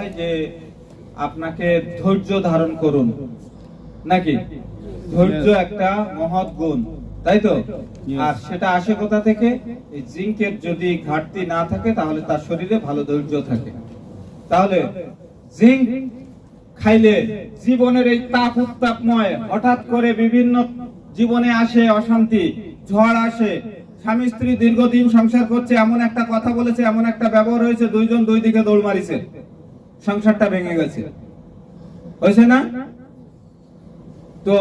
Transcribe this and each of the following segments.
হয় যে আপনাকে ধৈর্য ধারণ করুন, নাকি? ধৈর্য একটা মহৎ গুণ, তাই তো? আর সেটা আসে কোথা থেকে? এই জিঙ্কের যদি ঘাটতি না থাকে তাহলে তার শরীরে ভালো ধৈর্য থাকে। তাহলে জিঙ্ক খাইলে জীবনের এই তাপ উত্তাপময় হঠাৎ করে বিভিন্ন জীবনে আসে অশান্তি, ঝড় আসে, স্বামী স্ত্রী দীর্ঘদিন সংসার করছে, এমন একটা কথা বলেছে, এমন একটা ব্যবহার হয়েছে, দুইজন দুই দিকে দৌড় মারিছে, সংসারটা ভেঙে গেছে, হয়েছে না? তো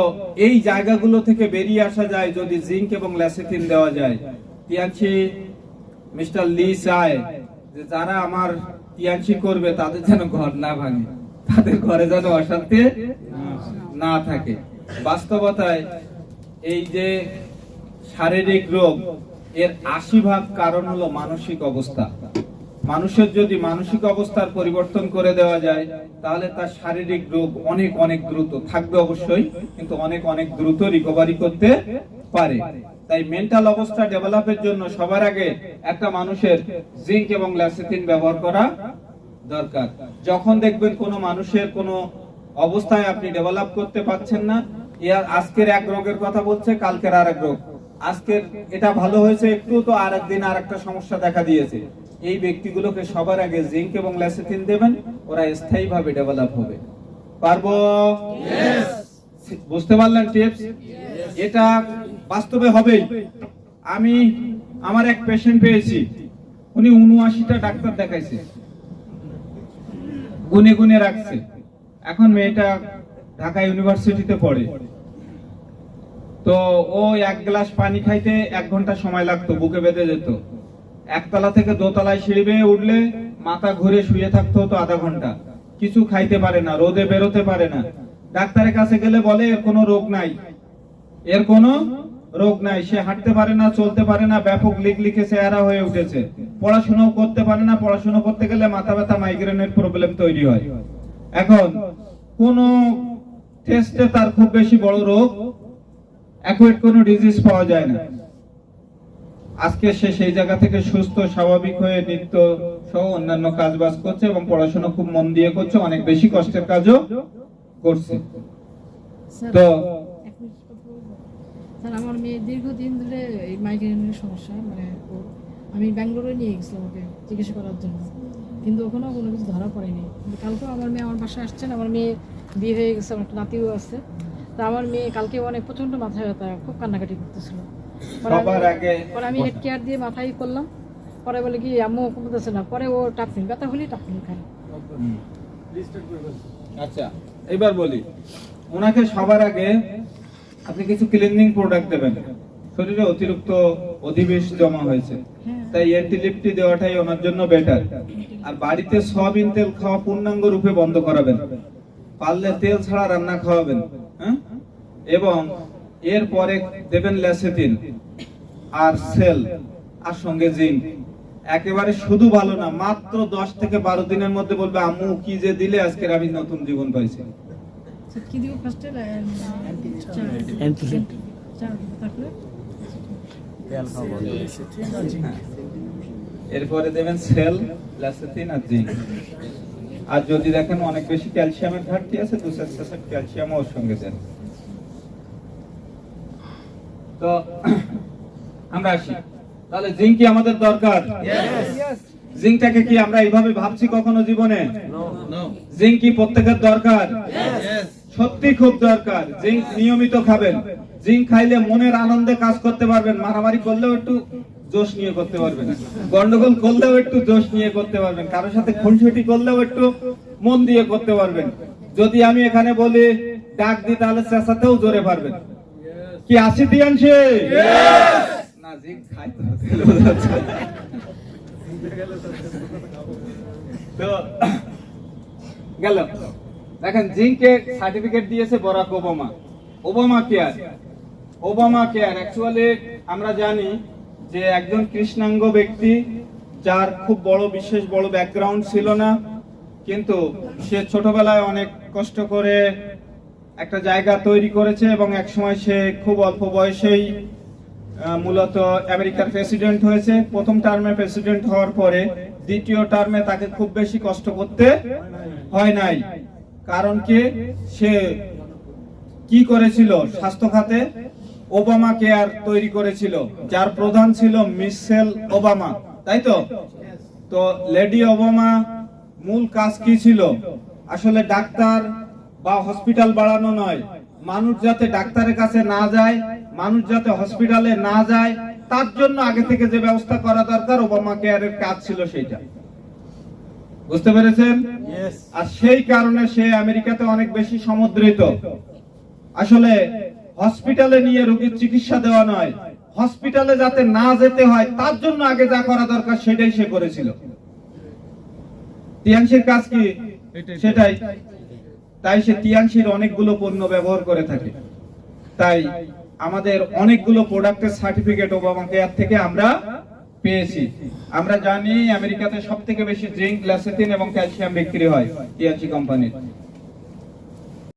এই জায়গাগুলো থেকে বেরিয়ে আসা যায় যদি জিঙ্ক এবং ল্যাসিথিন দেওয়া যায়। তিয়ানসি মিস্টার লি চায় যে যারা আমার তিয়ানসি করবে তাদের যেন ঘর না ভাঙে, তাদের ঘরে যেন অশান্তি না থাকে। বাস্তবতায় এই যে শারীরিক রোগ, এর ৮০% কারণ হলো মানসিক অবস্থা। মানুষের যদি মানসিক অবস্থার পরিবর্তন করে দেওয়া যায় তাহলে তার শারীরিক রোগ অনেক অনেক দ্রুত থাকবে অবশ্যই, কিন্তু অনেক অনেক দ্রুত রিকভারি করতে পারে। তাই মেন্টাল অবস্থা ডেভেলপের জন্য সবার আগে একটা মানুষের জিঙ্ক এবং ল্যাসিথিন ব্যবহার করা দরকার। যখন দেখবেন কোনো মানুষের কোনো অবস্থায় আপনি ডেভেলপ করতে পারছেন না, আজকের এক রোগের কথা বলছে, কালকের আরেক রোগ, আজকের এটা ভালো হয়েছে একটু, তো আরেকদিন আরেকটা সমস্যা দেখা দিয়েছে, এই ব্যক্তিগুলোকে সবার আগে জিঙ্ক এবং ল্যাসিথিন দেবেন, ওরা স্থায়ীভাবে ডেভেলপ হবে। পারবো? বুঝতে পারলেন টিপস? এটা বাস্তবে হবেই। আমি আমার এক পেশেন্ট পেয়েছি, উনি ৭৯টা ডাক্তার দেখাইছে, গুনে গুনে রাখছে। এখন মেয়েটা ঢাকা ইউনিভার্সিটিতে পড়ে, তো ও এক গ্লাস পানি খাইতে ১ ঘন্টা সময় লাগতো, বুকে বেঁধে যেত। একতলা থেকে দোতলায় সিঁড়ি বেয়ে উঠলে মাথা ঘুরে শুয়ে থাকতে হতো আধা ঘন্টা, কিছু খাইতে পারে না, রোদে বেরোতে পারে না। ডাক্তারের কাছে গেলে বলে এর কোনো রোগ নাই, এর কোনো রোগ নাই। সে হাঁটতে পারে না, চলতে পারে না, ব্যাপক লিখলিখে চেহারা হয়ে উঠেছে, পড়াশোনাও করতে পারে না, পড়াশোনা করতে গেলে মাথা ব্যথা, মাইগ্রেনের প্রবলেম তৈরি হয়। এখন কোন টেস্টে তার খুব বেশি বড় রোগ, অ্যাকুয়েট কোনো ডিজিজ পাওয়া যায় না। আজকে সে সেই জায়গা থেকে সুস্থ স্বাভাবিক হয়ে নিত্য সহ অন্যান্য কাজ বাজ করছে এবং পড়াশোনা খুব মন দিয়ে করছে, অনেক বেশি কষ্টের কাজও করছে। তো স্যার, আমার মেয়ে দীর্ঘদিন ধরে এই মাইগ্রেনের সমস্যা, মানে আমি ব্যাঙ্গালোরে নিয়ে গেছিলাম ওকে চিকিৎসা করার জন্য, কিন্তু ওখানেও কোনো কিছু ধরা পড়েনি। কালকেও আমার মেয়ে আমার বাসায় আসছেন, আমার মেয়ে বিয়ে হয়ে গেছে, আমার একটা নাতিও আছে। তা আমার মেয়ে কালকে অনেক প্রচন্ড মাথা ব্যথা, খুব কান্নাকাটি করতেছিল। পরে আমি হেড কেয়ার দিয়ে মাথায় করলাম, পরে বলে কি আম্মু কমতেছে না, পরে ও টাফনিল, ব্যথা হলেই টাফনিল খায়। আচ্ছা, এবার বলি, ওনাকে সবার আগে আপনি কিছু ক্লিনিং প্রোডাক্ট দেবেন। শরীরে অতিরিক্ত অধিবেশ জমা হয়েছে, তাই অ্যান্টিলিপ্টি দেওয়াটাই ওনার জন্য বেটার। আর বাড়িতে সয়াবিন তেল খাওয়া পূর্ণাঙ্গ রূপে বন্ধ করাবেন, পারলে তেল ছাড়া রান্না খাওয়াবেন, হ্যাঁ? এবং এরপরে দেবেন ল্যাসিথিন আর সেল আর সঙ্গে জিঙ্ক। একেবারে শুধু ভালো না, মাত্র 10 থেকে 12 দিনের মধ্যে বলবে আম্মু কি যে দিলে, আজকের আমি নতুন জীবন পাইছি। কি দিব ফার্স্টে? এরপরে দেবেন সেল, ল্যাসিথিন আর জিঙ্ক। আর যদি দেখেন অনেক বেশি ক্যালসিয়ামের ঘাটতি আছে, 2 ক্যালসিয়াম ওর সঙ্গে দেন। তো আমরা আসি, তাহলে জিঙ্ক কি আমাদের দরকার? জিঙ্কটাকে কি আমরা এইভাবে ভাবছি কখনো জীবনে? জিঙ্ক কি প্রত্যেকের দরকার? সত্যি খুব দরকার। জিঙ্ক নিয়মিত খাবেন। জিঙ্ক খাইলে মনের আনন্দে কাজ করতে পারবেন, মারামারি করলেও একটু জোশ নিয়ে করতে পারবেন, গন্ডগোল করলেও একটু জোশ নিয়ে করতে পারবেন, কারোর সাথে খুনসুটি করলেও একটু মন দিয়ে করতে পারবেন। যদি আমি এখানে বলি ডাক দিই তাহলে চেঁচাতেও জোরে পারবেন। কি আসি তিয়ানসি? না, জিঙ্ক খাইতে তো গেল। দেখেন জিঙ্কে সার্টিফিকেট দিয়েছে Barak Obama, Obama care. Obama care actually আমরা জানি যে একজন কৃষ্ণাঙ্গ ব্যক্তি, যার খুব বড় বিশেষ বড় ব্যাকগ্রাউন্ড ছিল না, কিন্তু সে ছোটবেলায় অনেক কষ্ট করে একটা জায়গা তৈরি করেছে এবং একসময় সে খুব অল্প বয়সেই মূলত আমেরিকার প্রেসিডেন্ট হয়েছে। প্রথম টার্মে প্রেসিডেন্ট হওয়ার পরে দ্বিতীয় টার্মে তাকে খুব বেশি কষ্ট করতে হয় নাই। কারণ কি, সে কি করেছিল, স্বাস্থ্য খাতে ওবামা কেয়ার তৈরি করেছিল, যার প্রধান ছিল মিশেল ওবামা, তাই তো? তো লেডি ওবামা মূল কাজ কি ছিল? আসলে ডাক্তার বা হসপিটাল বাড়ানো নয়, মানুষ যাতে ডাক্তারের কাছে না যায়, মানুষ যাতে হসপিটালে না যায়, তার জন্য আগে থেকে যে ব্যবস্থা করা দরকার, ওবামা কেয়ারের কাজ ছিল সেইটা। বুঝতে পেরেছেন? আর সেই কারণে সে আমেরিকাতে অনেক বেশি সমুদ্রিত। আসলে হসপিটালে নিয়ে রোগীর চিকিৎসা দেওয়া নয়, হসপিটালে যাতে না যেতে হয় তার জন্য আগে যা করা দরকার সেটাই সে করেছিল। তিয়াংশির কাজ কি? সেটাই। তাই সে তিয়াংশির অনেকগুলো পণ্য ব্যবহার করে থাকে। তাই আমাদের অনেকগুলো প্রোডাক্টের সার্টিফিকেট ওবামা কেয়ার থেকে আমরা পেয়েছি। আমরা জানি আমেরিকাতে সবথেকে বেশি জিঙ্ক, ল্যাসেথিন এবং ক্যালসিয়াম বিক্রি হয় তিয়াংশি কোম্পানির।